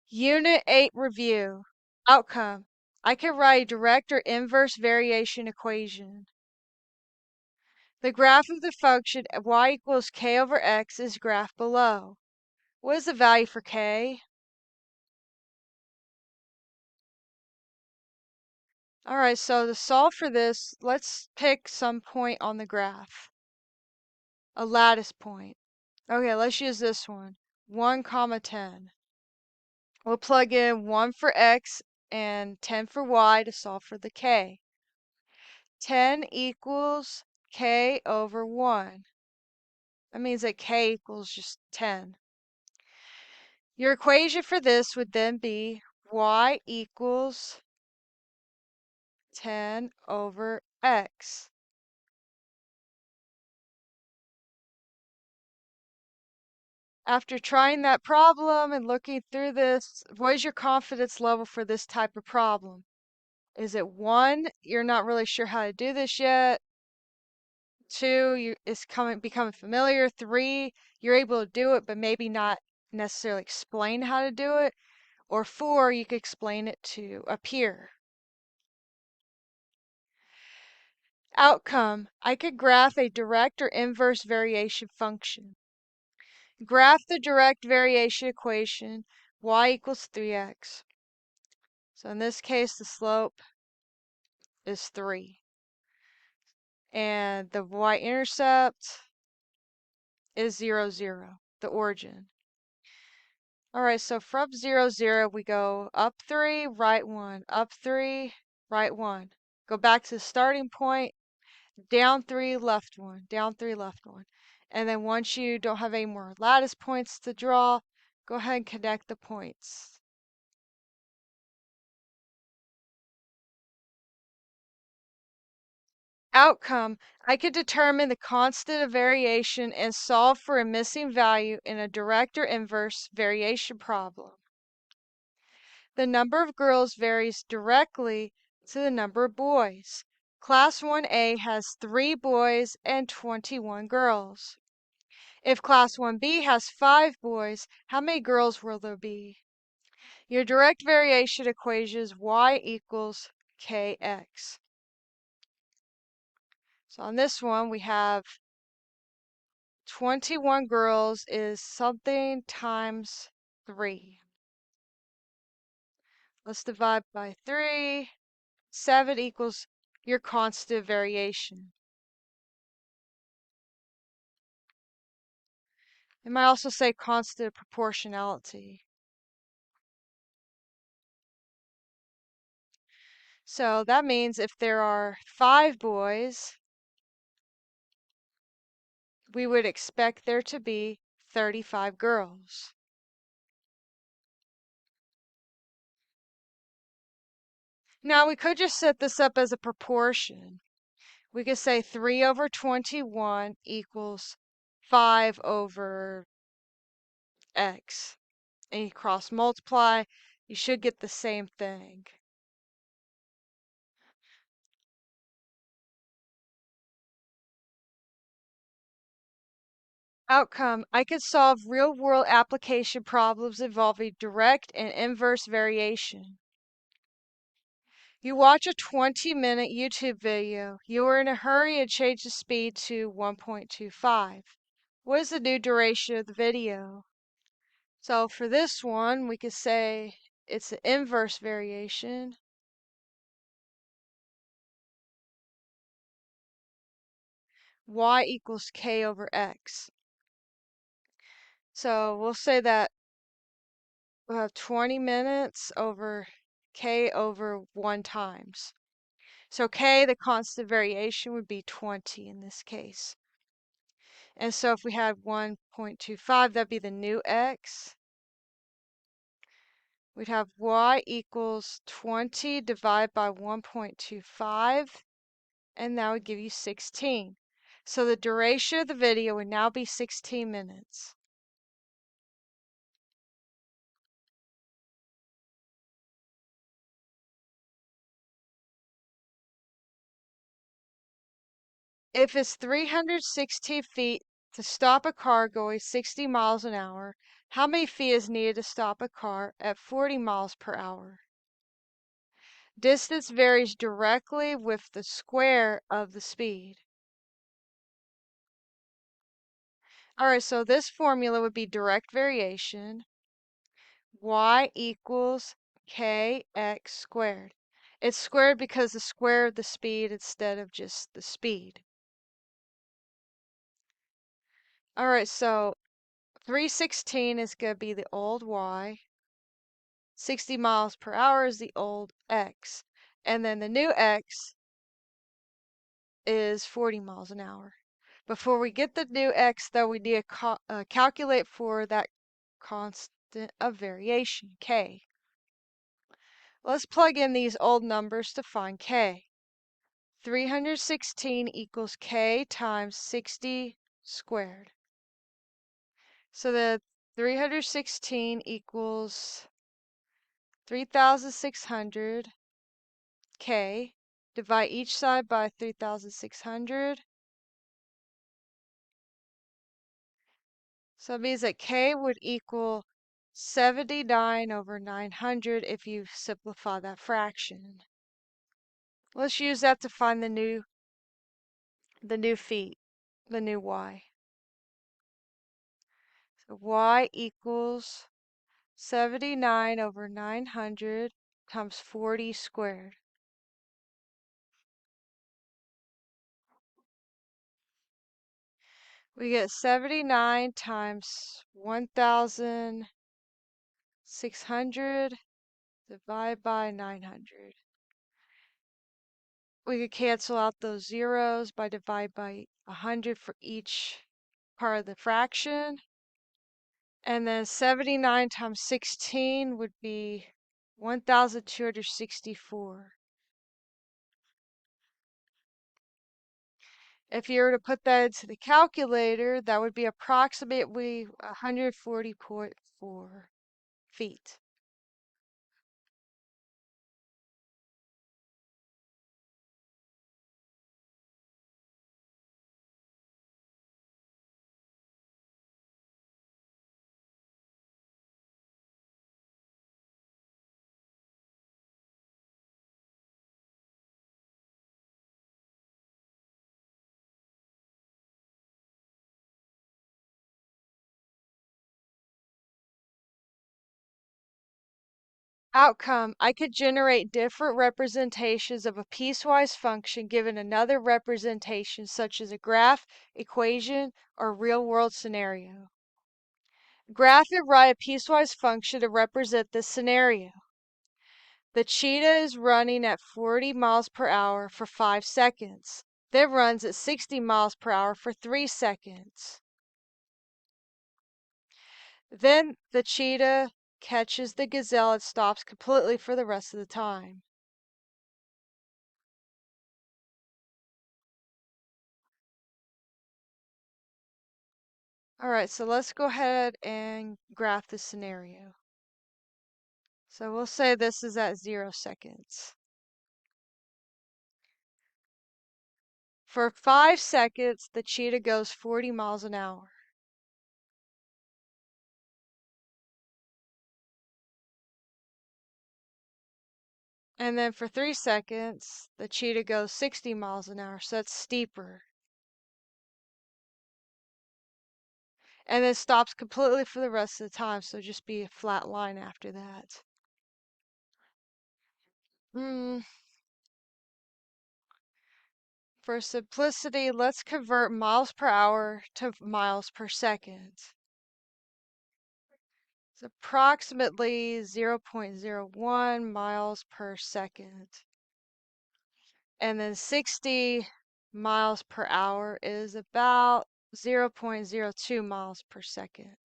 Unit 8 review. Outcome. I can write a direct or inverse variation equation. The graph of the function y equals k over x is graphed below. What is the value for k? Alright, so to solve for this, let's pick some point on the graph. A lattice point. Okay, let's use this one. 1, comma 10. We'll plug in 1 for x and 10 for y to solve for the k. 10 equals k over 1. That means that k equals just 10. Your equation for this would then be y equals 10 over x. After trying that problem and looking through this, what is your confidence level for this type of problem? Is it 1, you're not really sure how to do this yet? 2, it's becoming familiar. 3, you're able to do it, but maybe not necessarily explain how to do it. Or 4, you could explain it to a peer. Outcome. I could graph a direct or inverse variation function. Graph the direct variation equation y equals 3x. So in this case, the slope is 3. And the y-intercept is 0, 0, the origin. Alright, so from 0, 0, we go up 3, right 1, up 3, right 1. Go back to the starting point, down 3, left 1, down 3, left 1. And then once you don't have any more lattice points to draw, go ahead and connect the points. Outcome. I could determine the constant of variation and solve for a missing value in a direct or inverse variation problem. The number of girls varies directly to the number of boys. Class 1A has 3 boys and 21 girls. If Class 1B has 5 boys, how many girls will there be? Your direct variation equation is y equals kx. So on this one, we have 21 girls is something times 3. Let's divide by 3. 7 equals your constant variation. It might also say constant proportionality. So that means if there are 5 boys, we would expect there to be 35 girls. Now we could just set this up as a proportion. We could say 3 over 21 equals 5 over x. And you cross multiply, you should get the same thing. Outcome. I could solve real-world application problems involving direct and inverse variation. You watch a 20-minute YouTube video. You are in a hurry and change the speed to 1.25. What is the new duration of the video? So for this one, we could say it's an inverse variation. Y equals k over x. So we'll say that we'll have 20 minutes over k over 1 times. So k, the constant variation, would be 20 in this case. And so if we had 1.25, that'd be the new x. We'd have y equals 20 divided by 1.25, and that would give you 16. So the duration of the video would now be 16 minutes. If it's 360 feet to stop a car going 60 miles an hour, How many feet is needed to stop a car at 40 miles per hour? Distance varies directly with the square of the speed. All right, so this formula would be direct variation. Y equals kx squared. It's squared because the square of the speed instead of just the speed. All right, so 316 is going to be the old y. 60 miles per hour is the old x. And then the new x is 40 miles an hour. Before we get the new x, though, we need to calculate for that constant of variation, k. Let's plug in these old numbers to find k. 316 equals k times 60 squared. So the 316 equals 3,600 k. Divide each side by 3,600. So it means that k would equal 79 over 900 if you simplify that fraction. Let's use that to find the new feet, the new y. So y equals 79 over 900 times 40 squared. We get 79 times 1,600 divided by 900. We could cancel out those zeros by divide by 100 for each part of the fraction. And then 79 times 16 would be 1,264. If you were to put that into the calculator, that would be approximately 140.4 feet. Outcome, I could generate different representations of a piecewise function given another representation such as a graph, equation, or real-world scenario. Graph and write a piecewise function to represent this scenario. The cheetah is running at 40 miles per hour for 5 seconds, then runs at 60 miles per hour for 3 seconds. Then the cheetah catches the gazelle and stops completely for the rest of the time. All right, so let's go ahead and graph the scenario. So we'll say this is at 0 seconds. For 5 seconds, the cheetah goes 40 miles an hour. And then for 3 seconds, the cheetah goes 60 miles an hour, so it's steeper. And then stops completely for the rest of the time, so just be a flat line after that. For simplicity, let's convert miles per hour to miles per second. It's approximately 0.01 miles per second. And then 60 miles per hour is about 0.02 miles per second.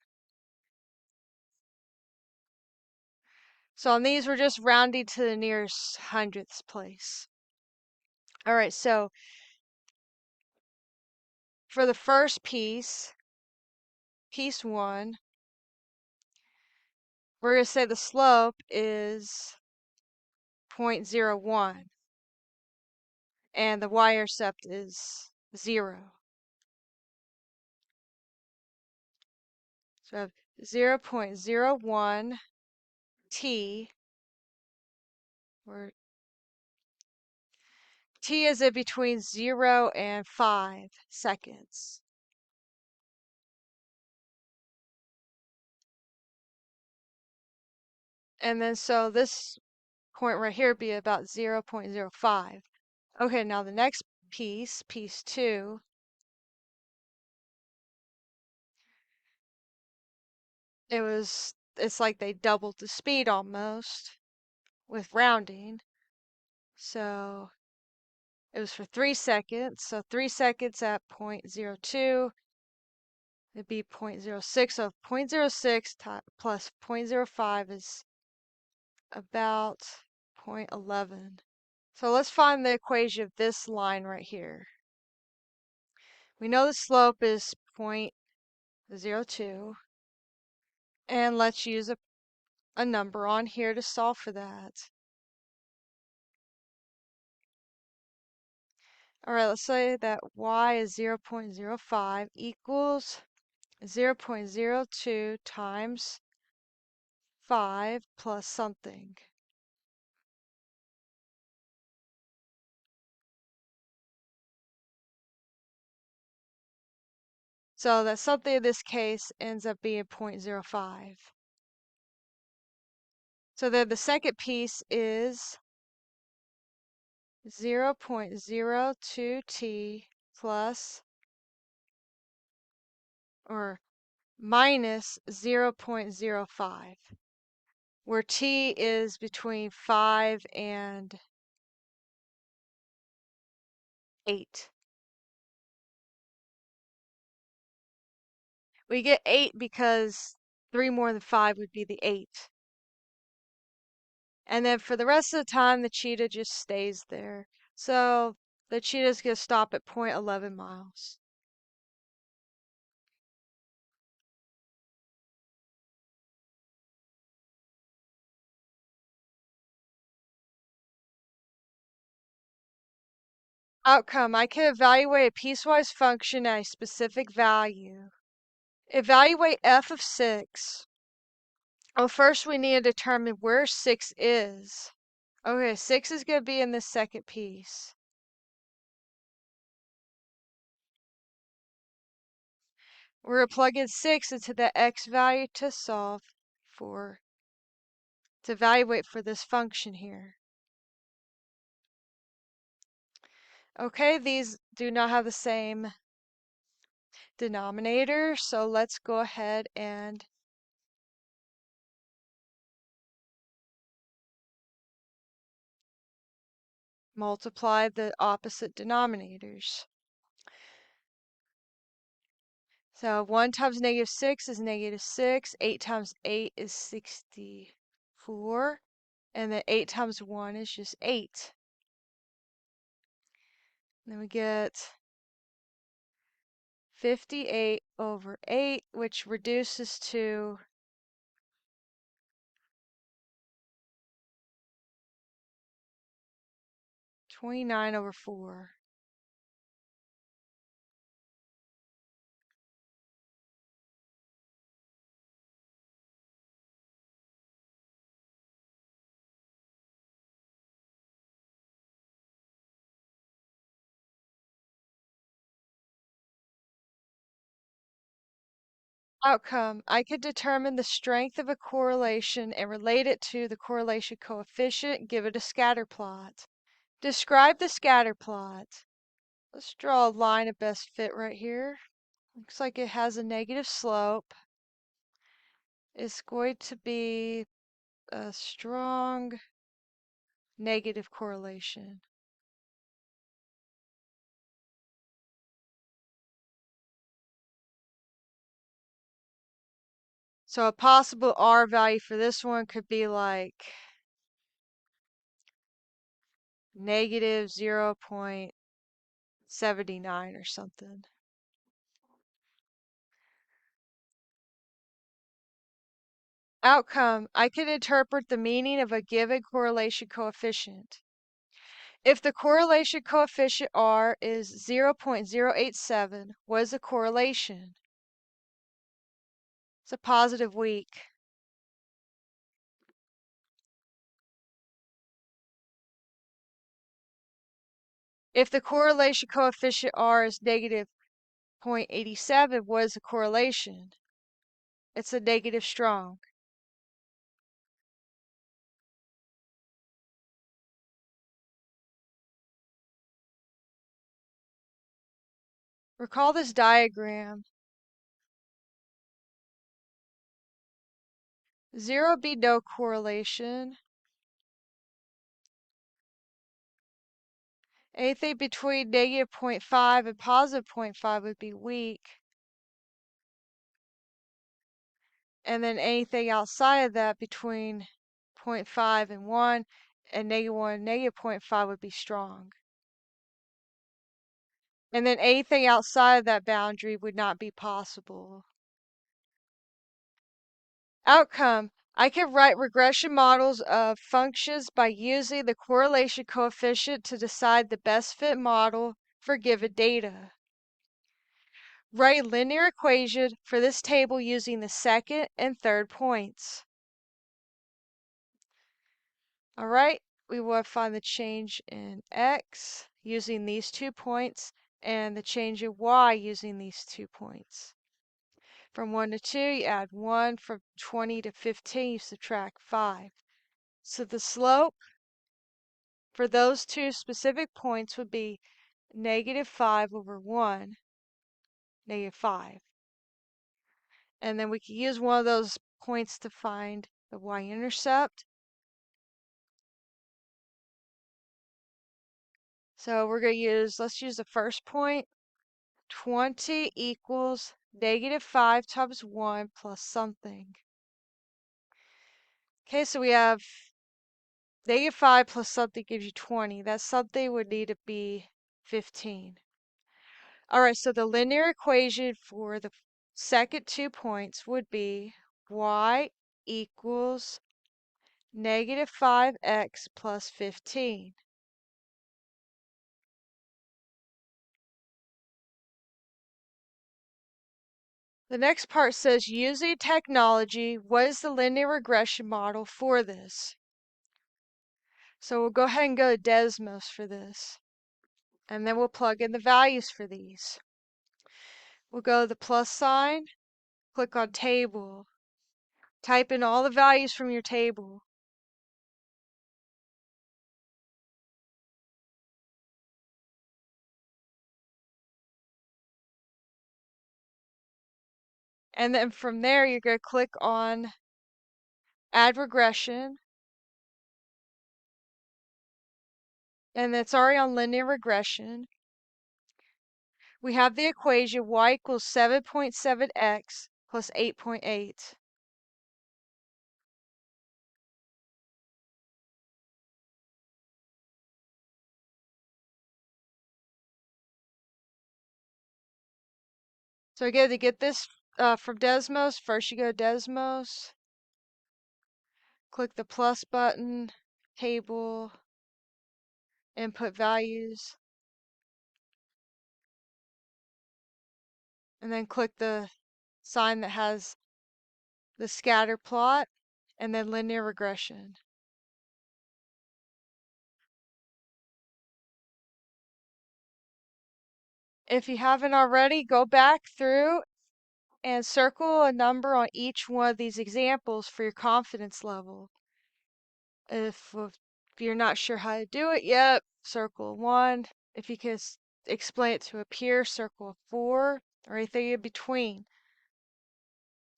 So on these, we're just rounding to the nearest hundredths place. All right, so for the first piece, piece 1, we're going to say the slope is 0.01 and the y-intercept is 0. So we have 0.01 t, where t is in between 0 and 5 seconds. And then so this point right here would be about 0.05. Okay, now the next piece, piece 2, it's like they doubled the speed almost with rounding. So it was for 3 seconds. So 3 seconds at 0.02, it'd be 0.06. So 0.06 plus 0.05 is about 0.11. So let's find the equation of this line right here. We know the slope is 0.02. And let's use a number on here to solve for that. All right, let's say that y is 0.05 equals 0.02 times 5 plus something. So that something in this case ends up being 0.05. So then the second piece is 0.02t plus or minus 0.05, where t is between 5 and 8. We get 8 because 3 more than 5 would be the 8. And then for the rest of the time, the cheetah just stays there. So the cheetah's going to stop at 0.11 miles. Outcome. I can evaluate a piecewise function at a specific value. Evaluate f of 6. Well, first we need to determine where 6 is. Okay, 6 is going to be in the second piece. We're going to plug in 6 into the x value to evaluate for this function here. Okay, these do not have the same denominator, so let's go ahead and multiply the opposite denominators. So 1 times -6 is -6, 8 times 8 is 64, and then 8 times 1 is just 8. Then we get 58 over 8, which reduces to 29 over 4. Outcome. I could determine the strength of a correlation and relate it to the correlation coefficient, give it a scatter plot. Describe the scatter plot. Let's draw a line of best fit right here. Looks like it has a negative slope. It's going to be a strong negative correlation. So a possible R value for this one could be like negative 0.79 or something. Outcome. I can interpret the meaning of a given correlation coefficient. If the correlation coefficient R is 0.087, what is the correlation? It's a positive week. If the correlation coefficient R is negative 0.87, what is the correlation? It's a negative strong. Recall this diagram. 0 would be no correlation. Anything between negative 0.5 and positive 0.5 would be weak. And then anything outside of that between 0.5 and 1 and negative 1 and negative 0.5 would be strong. And then anything outside of that boundary would not be possible. Outcome. I can write regression models of functions by using the correlation coefficient to decide the best fit model for given data. Write a linear equation for this table using the second and third points. All right, we will find the change in x using these 2 points and the change in y using these 2 points. From 1 to 2, you add 1. From 20 to 15, you subtract 5. So the slope for those 2 specific points would be negative 5 over 1, negative 5. And then we can use one of those points to find the y-intercept. So we're going to use, let's use the first point. 20 equals negative 5 times 1 plus something. Okay, so we have negative 5 plus something gives you 20. That something would need to be 15. All right, so the linear equation for the second 2 points would be y equals negative 5x plus 15. The next part says, using technology, what is the linear regression model for this? So we'll go ahead and go to Desmos for this. And then we'll plug in the values for these. We'll go to the plus sign, click on table, type in all the values from your table. And then from there, you're going to click on add regression. And it's already on linear regression. We have the equation y equals 7.7x plus 8.8. So again, to get this from Desmos, first you go to Desmos, click the plus button, table, input values, and then click the sign that has the scatter plot, and then linear regression. If you haven't already, go back through and circle a number on each one of these examples for your confidence level. If you're not sure how to do it yet, circle 1. If you can explain it to a peer, circle 4, or anything in between.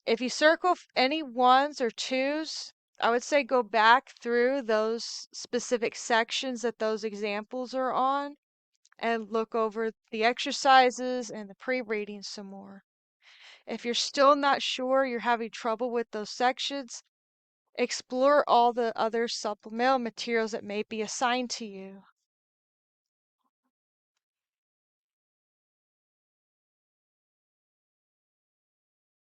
If you circle any 1s or 2s, I would say go back through those specific sections that those examples are on and look over the exercises and the pre-reading some more. If you're still not sure, you're having trouble with those sections, explore all the other supplemental materials that may be assigned to you.